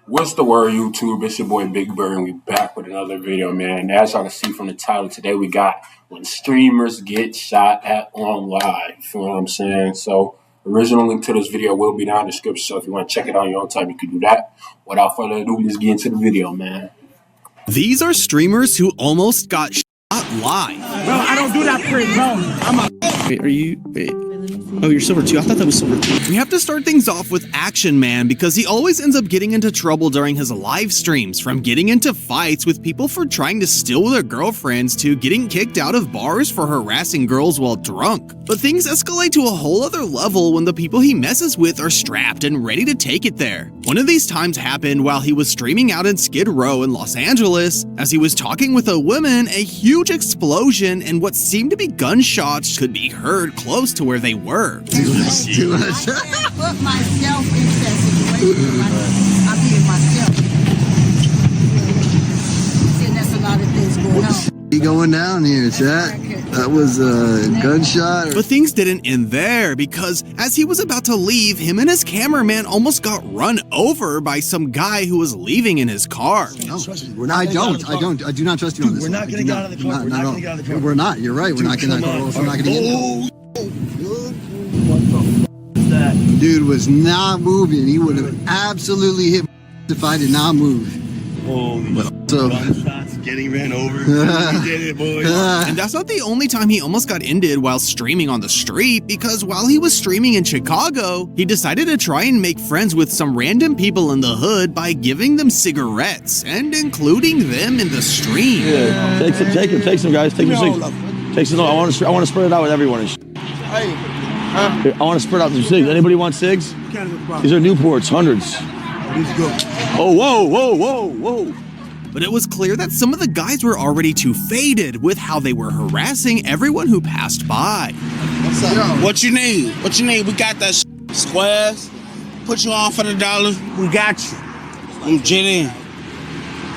What's the word, YouTube? It's your boy Big Bird, and we back with another video, man. And as y'all can see from the title, today we got when streamers get shot at on live. You know what I'm saying? So, original link to this video will be down in the description. So, if you want to check it out on your own time, you can do that. Without further ado, let's get into the video, man. These are streamers who almost got shot live. Bro, I don't do that for bro. Wait, are you? Wait. Oh, you're silver 2. I thought that was silver 2. We have to start things off with Action Man because he always ends up getting into trouble during his live streams, from getting into fights with people for trying to steal their girlfriends to getting kicked out of bars for harassing girls while drunk. But things escalate to a whole other level when the people he messes with are strapped and ready to take it there. One of these times happened while he was streaming out in Skid Row in Los Angeles. As he was talking with a woman, a huge explosion and what seemed to be gunshots could be heard close to where they were. Too much. Put myself into that situation. I'm being myself. See, that's a lot of things going on. He going down here, chat. That was a gunshot. But things didn't end there, because as he was about to leave, him and his cameraman almost got run over by some guy who was leaving in his car. No, I do not trust you on this. We're not going to get out of the car. We're not going to get out of the car. We're not. You're right. We're not going to get that. Dude was not moving. He would have absolutely hit if I did not move. So gunshots, getting ran over. We did it, boys. And that's not the only time he almost got ended while streaming on the street, because while he was streaming in Chicago, he decided to try and make friends with some random people in the hood by giving them cigarettes and including them in the stream. Yeah, take some, guys. Take some. Take some. I want to spread it out with everyone. I want to spread out some cigs. Anybody want cigs? These are Newports, hundreds. Oh, whoa. But it was clear that some of the guys were already too faded with how they were harassing everyone who passed by. What's up? What you need? We got that squares. Put you on for the dollar. We got you. I'm Jenny.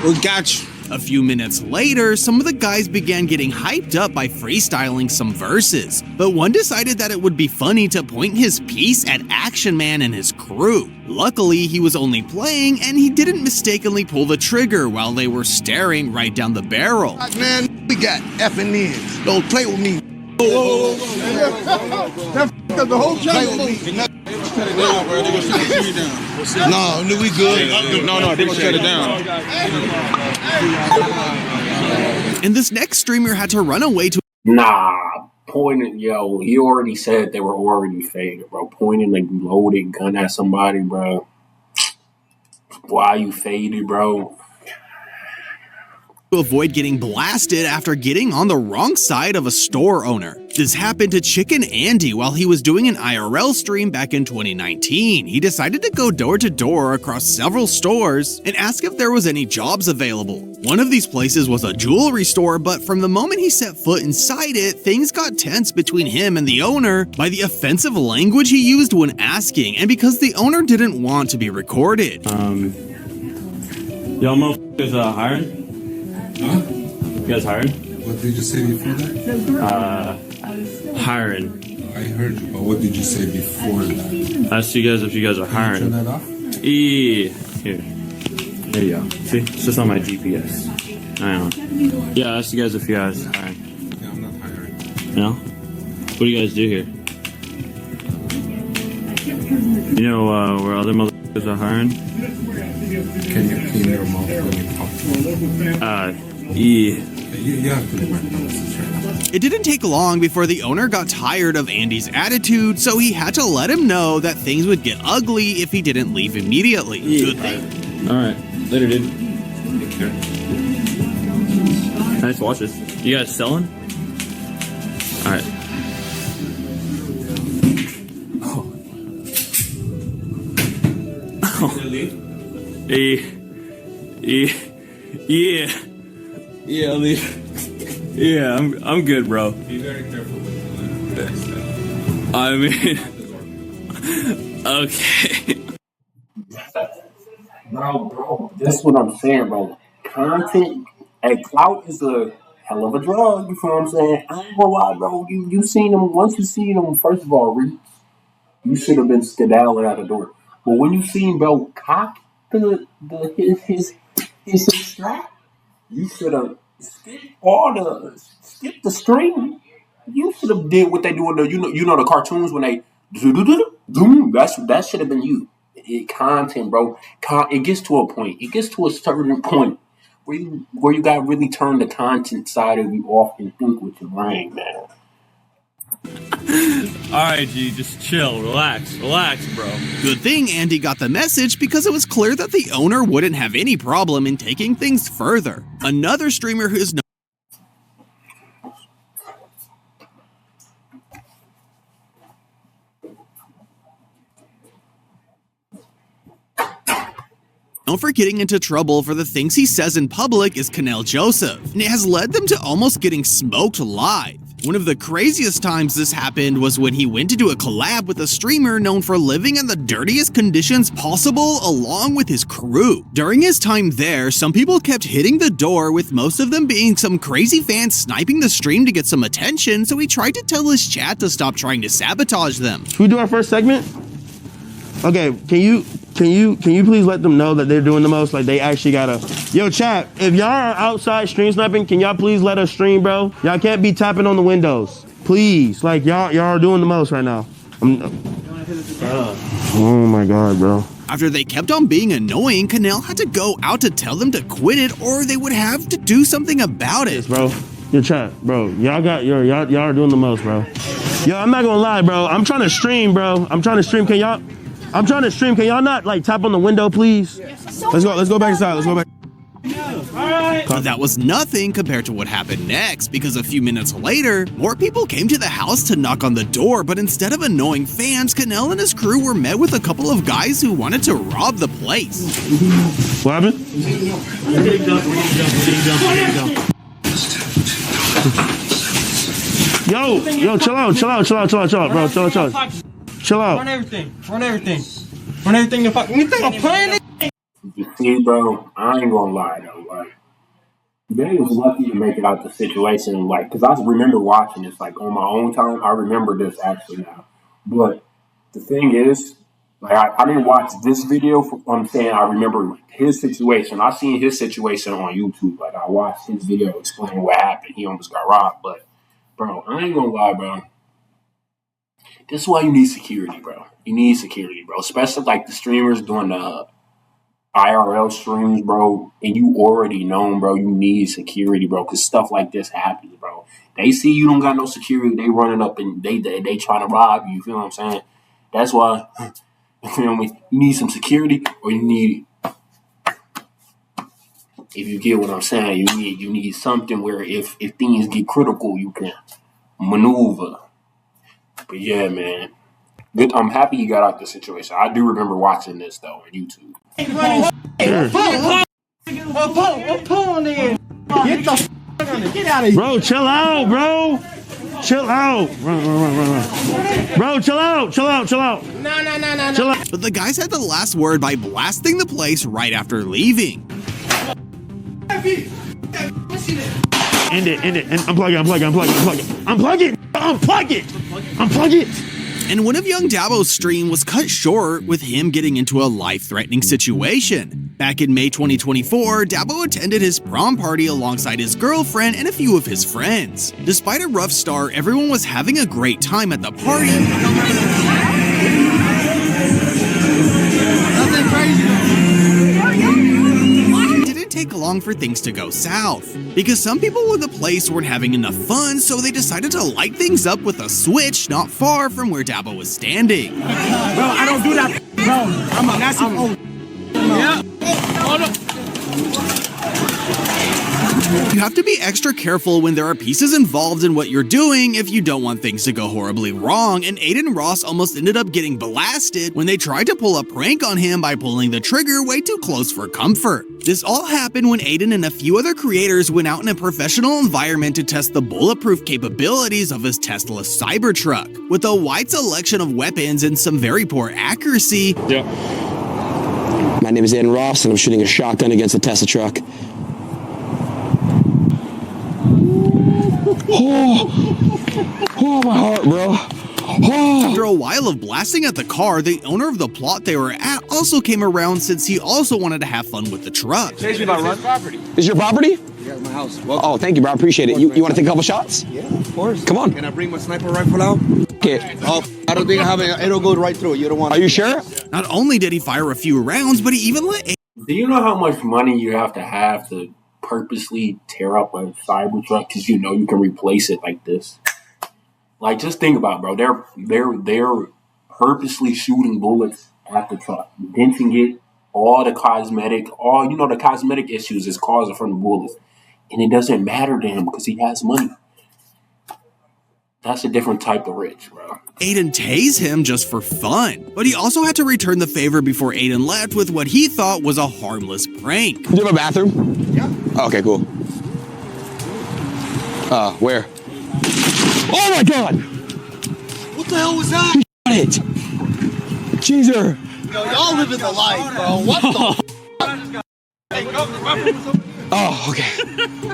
We got you. A few minutes later, some of the guys began getting hyped up by freestyling some verses, but one decided that it would be funny to point his piece at Action Man and his crew. Luckily, he was only playing and he didn't mistakenly pull the trigger while they were staring right down the barrel. Man, we got effing in. Don't play with me. Whoa. That's the whole channel. Shut it down, bro. They're gonna shut the TV down. No, we good. No, they're gonna shut it down. And this next streamer had to run away to. Pointing, he already said they were already faded, bro. Pointing a loaded gun at somebody, bro. Why you faded, bro? To avoid getting blasted after getting on the wrong side of a store owner. This happened to Chicken Andy while he was doing an IRL stream back in 2019. He decided to go door to door across several stores and ask if there was any jobs available. One of these places was a jewelry store, but from the moment he set foot inside it, things got tense between him and the owner by the offensive language he used when asking, and because the owner didn't want to be recorded. Y'all motherfuckers hiring? Huh? You guys hired? What did you say before that? Hiring. I heard you, but what did you say before that? I asked you guys if you guys are hiring. Turn that off? Here. There you go. See? It's just on my GPS. I know. Yeah, I asked you guys if you guys are hiring. Yeah, I'm not hiring. No? What do you guys do here? You know where other motherfuckers are hiring? Can you clean your mouth when you talk to me? Yeah. You have to do my promises right now. It didn't take long before the owner got tired of Andy's attitude, so he had to let him know that things would get ugly if he didn't leave immediately. Yeah. Good thing. Alright. Later, dude. Take care. Nice watches. You guys selling? Alright. Yeah, I'll leave. Yeah, I'm good, bro. Be very careful with the I mean, okay. Bro, this is what I'm saying, bro. Content and clout is a hell of a drug. You know what I'm saying? I ain't gonna lie, bro. You seen them once you see them. First of all, you should have been skedaddling out the door. But when you seen bro cock his strap. You should have skipped the stream. You should have did what they do in the you know the cartoons when they that should have been you. Content, bro. It gets to a point. It gets to a certain point where you got to really turn the content side of you off and think with your brain, man. Alright, G, just chill, relax, bro. Good thing Andy got the message because it was clear that the owner wouldn't have any problem in taking things further. Another streamer who is known for getting into trouble for the things he says in public is Kanel Joseph, and it has led them to almost getting smoked live. One of the craziest times this happened was when he went to do a collab with a streamer known for living in the dirtiest conditions possible along with his crew. During his time there, some people kept hitting the door, with most of them being some crazy fans sniping the stream to get some attention, so he tried to tell his chat to stop trying to sabotage them. Should we do our first segment? Okay, can you please let them know that they're doing the most? Like, they actually gotta. Yo, chat, if y'all are outside stream sniping, can y'all please let us stream, bro? Y'all can't be tapping on the windows. Please. Like, y'all are doing the most right now. Oh my god, bro. After they kept on being annoying, Kanel had to go out to tell them to quit it, or they would have to do something about it. Bro, your chat, bro. Y'all are doing the most, bro. Yo, I'm not gonna lie, bro. I'm trying to stream, bro. I'm trying to stream. Can y'all not like tap on the window, please? Let's go back inside. Let's go back. But that was nothing compared to what happened next, because a few minutes later, more people came to the house to knock on the door, but instead of annoying fans, Kanel and his crew were met with a couple of guys who wanted to rob the place. What happened? Yo, chill out, bro. Chill out. Run everything to fuck. You think I'm playing it? You see, bro, I ain't gonna lie though. Like, they was lucky to make it out the situation. Like, cause I remember watching this like on my own time. I remember this actually now. But the thing is, like, I didn't watch this video. I'm saying I remember his situation. I seen his situation on YouTube. Like, I watched his video explaining what happened. He almost got robbed. But, bro, I ain't gonna lie, bro. This is why you need security, bro. You need security, bro. Especially like the streamers doing the IRL streams, bro. And you already know, bro, you need security, bro. Because stuff like this happens, bro. They see you don't got no security. They running up and they trying to rob you. You feel what I'm saying? That's why, you feel me? You need some security, or you need, if you get what I'm saying, you need something where if things get critical, you can maneuver. But yeah, man. I'm happy you got out the situation. I do remember watching this, though, on YouTube. Get out of here. Bro, chill out, bro. Chill out. Run. Bro, chill out. No. Chill out. But the guys had the last word by blasting the place right after leaving. End it. And unplug it. And one of Young Dabo's stream was cut short with him getting into a life-threatening situation. Back in May 2024, Dabo attended his prom party alongside his girlfriend and a few of his friends. Despite a rough start, everyone was having a great time at the party. Nothing crazy. Take long for things to go south, because some people in the place weren't having enough fun, so they decided to light things up with a switch not far from where Dabo was standing. Bro, I don't do that, bro. You have to be extra careful when there are pieces involved in what you're doing if you don't want things to go horribly wrong, and Aiden Ross almost ended up getting blasted when they tried to pull a prank on him by pulling the trigger way too close for comfort. This all happened when Aiden and a few other creators went out in a professional environment to test the bulletproof capabilities of his Tesla Cybertruck. With a wide selection of weapons and some very poor accuracy. Yeah. My name is Aiden Ross, and I'm shooting a shotgun against a Tesla truck. Oh, my heart, bro. After a while of blasting at the car, the owner of the plot they were at also came around since he also wanted to have fun with the truck. Chase me by run. This is your property? Yeah, my house. Oh, thank you, bro. I appreciate it. You want to take a couple shots? Yeah, of course. Come on. Can I bring my sniper rifle out? Okay. Oh, I don't think I have it. It'll go right through. You don't want. Are you sure? Not only did he fire a few rounds, but he even let Do you know how much money you have to purposely tear up a Cybertruck because you know you can replace it like this? Like, just think about it, bro. They're purposely shooting bullets at the truck, denting it. All the cosmetic issues is causing from the bullets, and it doesn't matter to him because he has money. That's a different type of rich, bro. Aiden tase him just for fun, but he also had to return the favor before Aiden left with what he thought was a harmless prank. Do you have a bathroom? Yeah. Oh, okay, cool. Where? Oh my God! What the hell was that? Got it. Jeezer. Yo, y'all living the life, bro. What the? Oh, okay.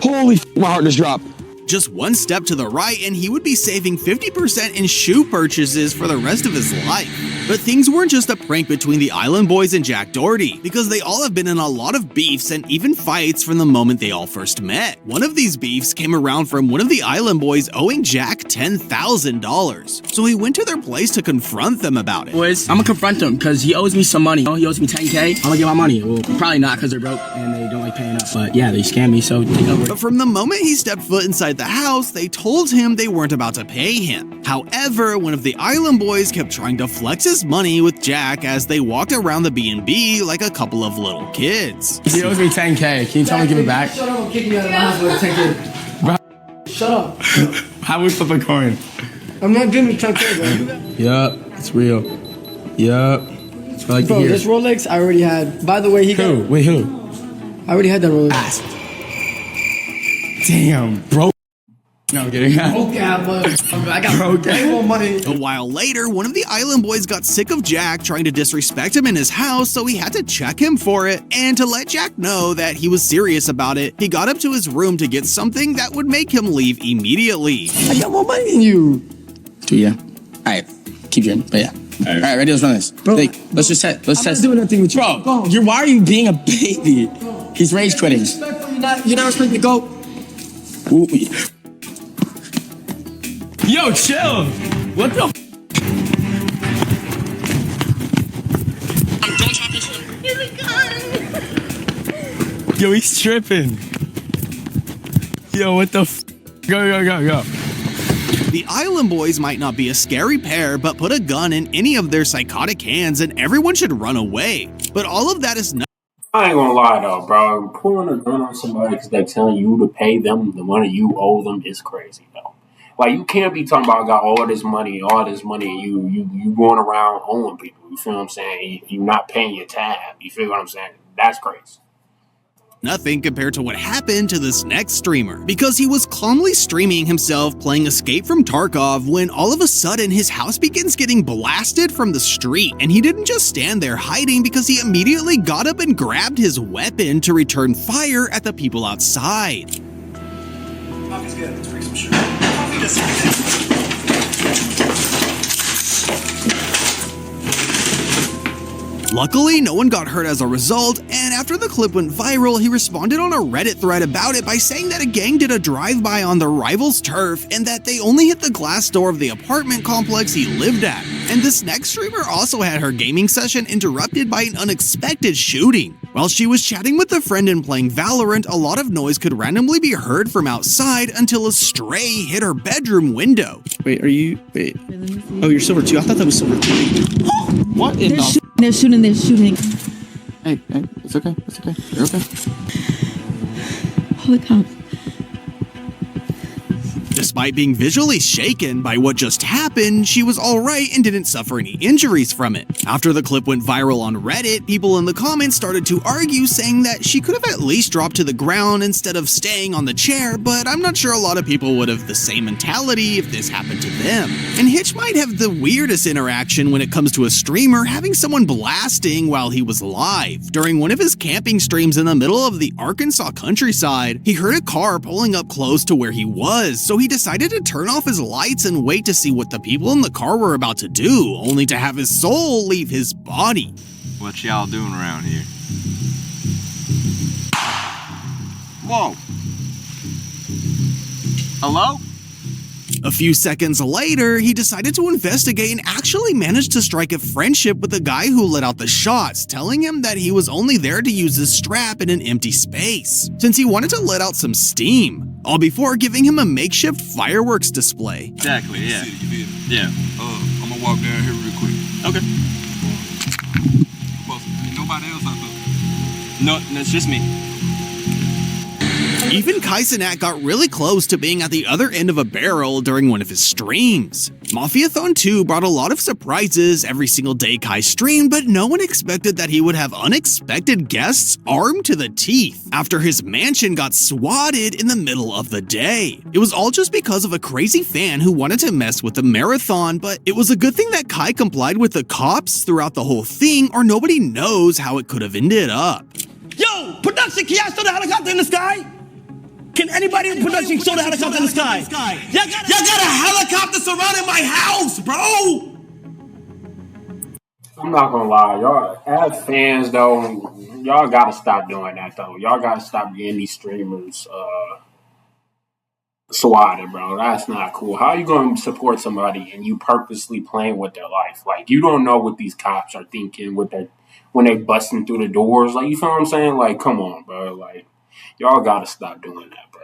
Holy, my heart just dropped. Just one step to the right and he would be saving 50% in shoe purchases for the rest of his life. But things weren't just a prank between the Island Boys and Jack Doherty, because they all have been in a lot of beefs and even fights from the moment they all first met. One of these beefs came around from one of the Island Boys owing Jack $10,000. So he went to their place to confront them about it. Boys, I'm gonna confront him because he owes me some money. He owes me 10K. I'm gonna get my money. Well, probably not because they're broke and they don't like paying up. But yeah, they scammed me, so take over. But from the moment he stepped foot inside the house, they told him they weren't about to pay him. However, one of the Island Boys kept trying to flex his money with Jack as they walked around the B&B like a couple of little kids. He owes me 10K. Can you tell me to give it back? Shut up and kick me out of the house with 10K. Bro. Shut up. How we flip a coin? I'm not giving you 10K, bro. Yup, it's real. Yup. I like Bro, to hear. this Rolex I already had. By the way, Who? Wait, who? I already had that Rolex. Damn, bro. No, I'm kidding. Okay, but I got way more money. A while later, one of the Island Boys got sick of Jack trying to disrespect him in his house, so he had to check him for it. And to let Jack know that he was serious about it, he got up to his room to get something that would make him leave immediately. I got more money than you. Dude, yeah. Alright, keep drinking, but yeah. Alright, ready? Let's run this. Bro, like, let's just test. Let's I'm test. not doing nothing with you. Bro, why are you being a baby? He's rage quitting. You're not respecting the GOAT. Ooh. Yo, chill. What the? Yo, he's tripping. Yo, what the? Go. The Island Boys might not be a scary pair, but put a gun in any of their psychotic hands and everyone should run away. But all of that is not. I ain't gonna lie though, bro. Pulling a gun on somebody because they're telling you to pay them the money you owe them is crazy though. Like, you can't be talking about I got all this money, and you going around owing people. You feel what I'm saying? You're not paying your tab. You feel what I'm saying? That's crazy. Nothing compared to what happened to this next streamer, because he was calmly streaming himself playing Escape from Tarkov when all of a sudden his house begins getting blasted from the street, and he didn't just stand there hiding because he immediately got up and grabbed his weapon to return fire at the people outside. Coffee's good. Let's bring some sugar. Coffee doesn't. Luckily, no one got hurt as a result, and after the clip went viral, he responded on a Reddit thread about it by saying that a gang did a drive-by on the rival's turf and that they only hit the glass door of the apartment complex he lived at. And this next streamer also had her gaming session interrupted by an unexpected shooting. While she was chatting with a friend and playing Valorant, a lot of noise could randomly be heard from outside until a stray hit her bedroom window. Wait, oh, you're silver 2. I thought that was silver 3. What in the? They're shooting. Hey, it's okay. You're okay. Holy cow. Despite being visually shaken by what just happened, she was alright and didn't suffer any injuries from it. After the clip went viral on Reddit, people in the comments started to argue, saying that she could have at least dropped to the ground instead of staying on the chair, but I'm not sure a lot of people would have the same mentality if this happened to them. And Hitch might have the weirdest interaction when it comes to a streamer having someone blasting while he was live. During one of his camping streams in the middle of the Arkansas countryside, he heard a car pulling up close to where he was, so he decided to turn off his lights and wait to see what the people in the car were about to do, only to have his soul leave his body. What y'all doing around here? Whoa. Hello? A few seconds later, he decided to investigate and actually managed to strike a friendship with the guy who let out the shots, telling him that he was only there to use his strap in an empty space, since he wanted to let out some steam, all before giving him a makeshift fireworks display. Exactly, yeah. Yeah. I'm gonna walk down here real quick. Okay. Nobody else out there? No, it's just me. Even Kai Cenat got really close to being at the other end of a barrel during one of his streams. Mafiathon 2 brought a lot of surprises every single day Kai streamed, but no one expected that he would have unexpected guests armed to the teeth after his mansion got swatted in the middle of the day. It was all just because of a crazy fan who wanted to mess with the marathon, but it was a good thing that Kai complied with the cops throughout the whole thing, or nobody knows how it could have ended up. Yo, production, can y'all show the helicopter in the sky? Can anybody in production show the helicopter in the sky? Y'all got a helicopter surrounding my house, bro! I'm not gonna lie, y'all, as fans though, y'all gotta stop doing that though. Y'all gotta stop getting these streamers swatted, bro. That's not cool. How are you gonna support somebody and you purposely playing with their life? Like, you don't know what these cops are thinking with their when they busting through the doors. Like, you feel what I'm saying? Like, come on, bro. Like, y'all gotta stop doing that, bro.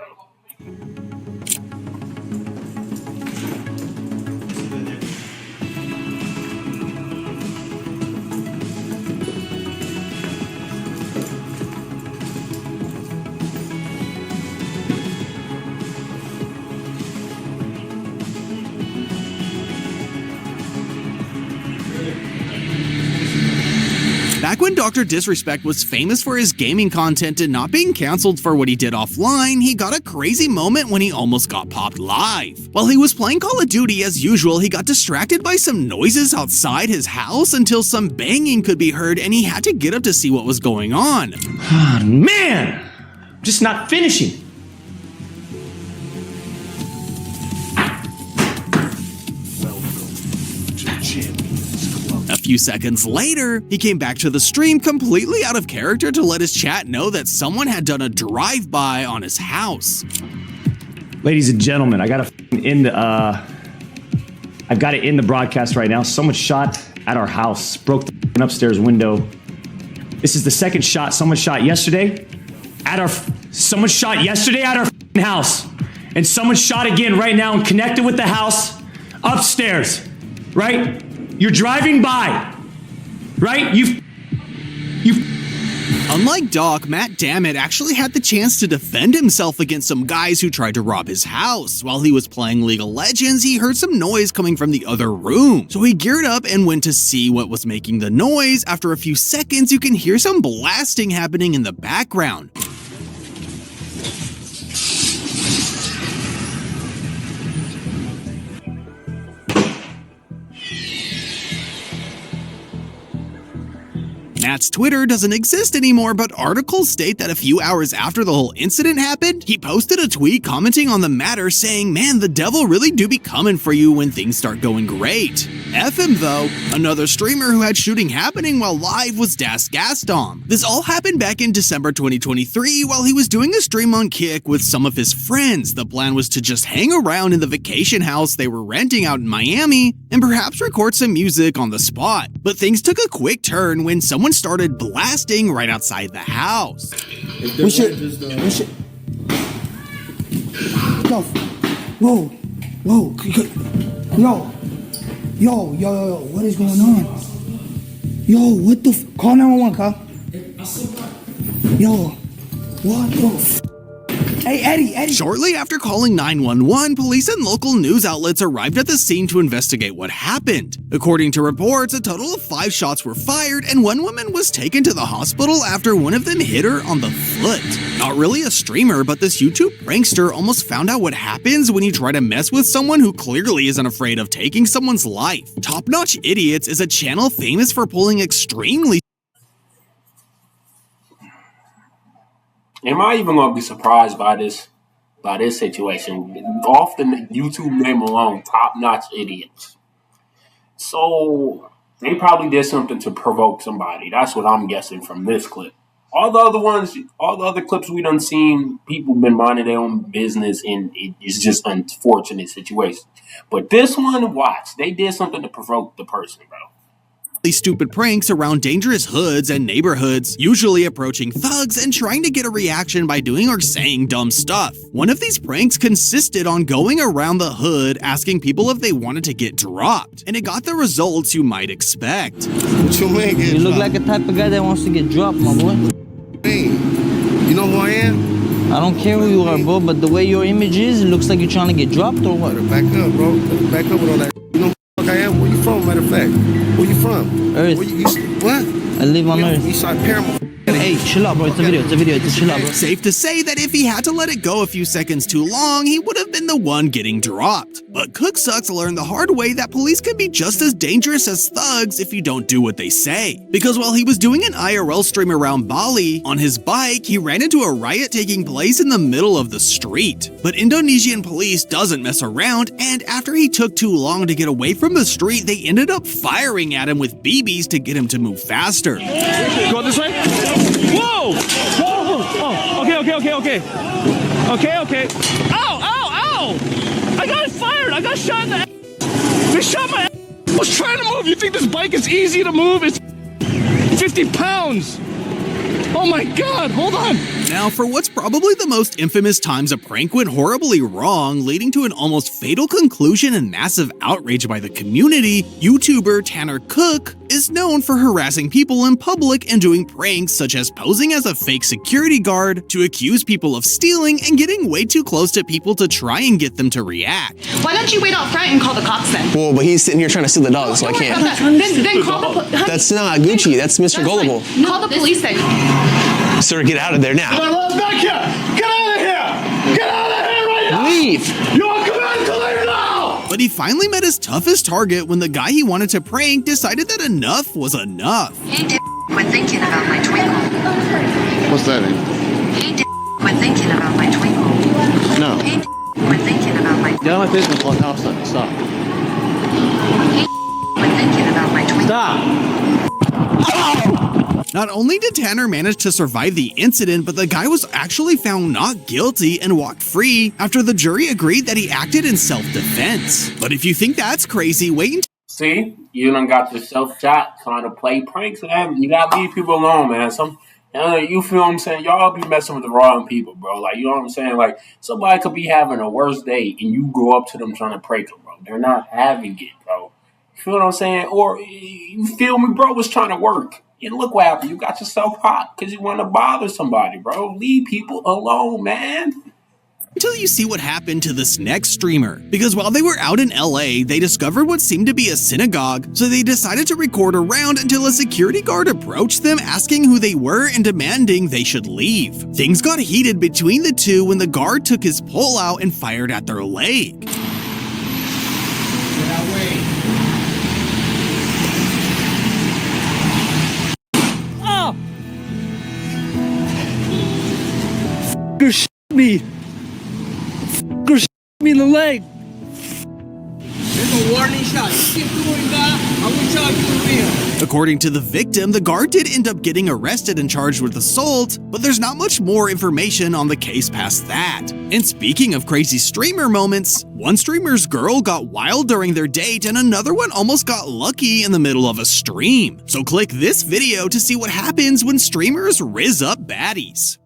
Back when Dr. Disrespect was famous for his gaming content and not being cancelled for what he did offline, he got a crazy moment when he almost got popped live. While he was playing Call of Duty as usual, he got distracted by some noises outside his house until some banging could be heard and he had to get up to see what was going on. Oh, man! Just not finishing. A few seconds later, he came back to the stream completely out of character to let his chat know that someone had done a drive-by on his house. Ladies and gentlemen, I gotta end the broadcast right now. Someone shot at our house, broke the upstairs window. This is the second shot. Someone shot yesterday at our house, and someone shot again right now and connected with the house upstairs. Right? You're driving by, right? Unlike Doc, Matt Dammit actually had the chance to defend himself against some guys who tried to rob his house. While he was playing League of Legends, he heard some noise coming from the other room. So he geared up and went to see what was making the noise. After a few seconds, you can hear some blasting happening in the background. Matt's Twitter doesn't exist anymore, but articles state that a few hours after the whole incident happened, he posted a tweet commenting on the matter saying, "Man, the devil really do be coming for you when things start going great." F him though. Another streamer who had shooting happening while live was Das Gaston. This all happened back in December 2023 while he was doing a stream on Kick with some of his friends. The plan was to just hang around in the vacation house they were renting out in Miami and perhaps record some music on the spot. But things took a quick turn when someone started blasting right outside the house. We should. Yo, what is going on? Yo, what the call 911, Kyle. Yo, what the Hey, Eddie. Shortly after calling 911, police and local news outlets arrived at the scene to investigate what happened. According to reports, a total of 5 shots were fired and one woman was taken to the hospital after one of them hit her on the foot. Not really a streamer, but this YouTube prankster almost found out what happens when you try to mess with someone who clearly isn't afraid of taking someone's life. Top Notch Idiots is a channel famous for pulling extremely Am I even going to be surprised by this? by this situation. Off the YouTube name alone, top-notch idiots. So they probably did something to provoke somebody. That's what I'm guessing from this clip. All the other clips we done seen, people been minding their own business, and it's just unfortunate situation. But this one, watch, they did something to provoke the person, bro. These stupid pranks around dangerous hoods and neighborhoods, usually approaching thugs and trying to get a reaction by doing or saying dumb stuff. One of these pranks consisted on going around the hood asking people if they wanted to get dropped, and it got the results you might expect. What you mean? You look like a type of guy that wants to get dropped, my boy. Hey, you know who I am? I don't care who you are, bro, but the way your image is, it looks like you're trying to get dropped or what? Back up, bro. Back up with all that. You know who the fuck I am? Where you from, matter of fact? Where you from? Earth. What? I live on Earth. Eastside Paramount. Hey, chill out, bro. It's a video. Chill out, bro. Safe to say that if he had to let it go a few seconds too long, he would have been the one getting dropped. But Cook Sucks learned the hard way that police can be just as dangerous as thugs if you don't do what they say. Because while he was doing an IRL stream around Bali, on his bike, he ran into a riot taking place in the middle of the street. But Indonesian police doesn't mess around, and after he took too long to get away from the street, they ended up firing at him with BBs to get him to move faster. Go this way. Whoa! Whoa! Oh, okay. Ow! I got fired. I got shot in the ass. They shot my ass. I was trying to move. You think this bike is easy to move? It's 50 pounds. Oh my God, hold on. Now, for what's probably the most infamous times a prank went horribly wrong, leading to an almost fatal conclusion and massive outrage by the community, YouTuber Tanner Cook is known for harassing people in public and doing pranks such as posing as a fake security guard to accuse people of stealing and getting way too close to people to try and get them to react. Why don't you wait out front and call the cops then? Well, but he's sitting here trying to steal the dog, so I can't. Then call the police. That's not Gucci. That's Mr. Gullible. Call the police then. Sir, get out of there now. Back here! Get out of here! Get out of here right now! Leave! You are commanded to leave now! But he finally met his toughest target when the guy he wanted to prank decided that enough was enough. Hey, d***, quit thinking about my twinkle. What's that? Hey, d***, quit thinking about my twinkle. No. Hey, d***, quit thinking about my... Get out of my business, one house. Stop. Hey, d***, quit thinking about my twinkle. Stop! Not only did Tanner manage to survive the incident, but the guy was actually found not guilty and walked free after the jury agreed that he acted in self-defense. But if you think that's crazy, wait until... See, you done got yourself shot trying to play pranks, man. You gotta leave people alone, man. You feel what I'm saying? Y'all be messing with the wrong people, bro. Like, you know what I'm saying? Like, somebody could be having a worse day and you go up to them trying to prank them, bro. They're not having it, bro. You feel what I'm saying? Or, you feel me, bro, was trying to work. And look what happened. You got yourself hot because you want to bother somebody, bro. Leave people alone, man. Until you see what happened to this next streamer. Because while they were out in LA, they discovered what seemed to be a synagogue, so they decided to record around until a security guard approached them asking who they were and demanding they should leave. Things got heated between the two when the guard took his pole out and fired at their leg. Me in the leg. There's a warning shot. You keep doing that, I will charge you with real. According to the victim, the guard did end up getting arrested and charged with assault, but there's not much more information on the case past that. And speaking of crazy streamer moments, one streamer's girl got wild during their date and another one almost got lucky in the middle of a stream. So click this video to see what happens when streamers rizz up baddies.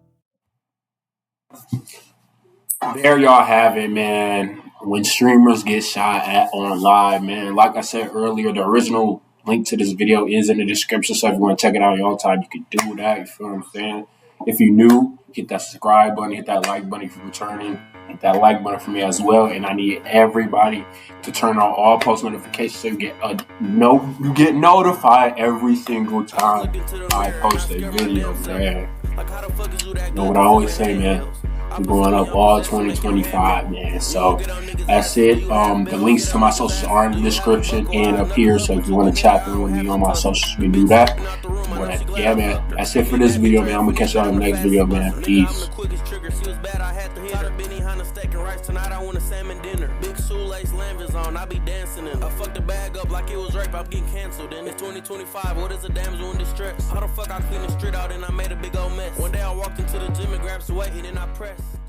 There y'all have it, man. When streamers get shot at on live, man. Like I said earlier, the original link to this video is in the description, so if you want to check it out your own time, you can do that. You feel what I'm saying? If you're new, hit that subscribe button, hit that like button if you're returning. Hit that like button for me as well. And I need everybody to turn on all post notifications so you get notified every single time I post a video, man. You know what I always say, man? I'm going up all 2025, man. So that's it. The links to my socials are in the description and up here. So if you want to chat with me on my socials, you can do that. But yeah, man, that's it for this video, man. I'm gonna catch you on the next video, man. Peace. Tonight I want a salmon dinner. Big shoelace Lanvers on, I be dancing in. I fucked the bag up like it was rape, I'm getting canceled. And it's 2025, what is a damsel in distress? How the fuck I clean the street out and I made a big old mess? One day I walked into the gym and grabbed some weight and then I pressed.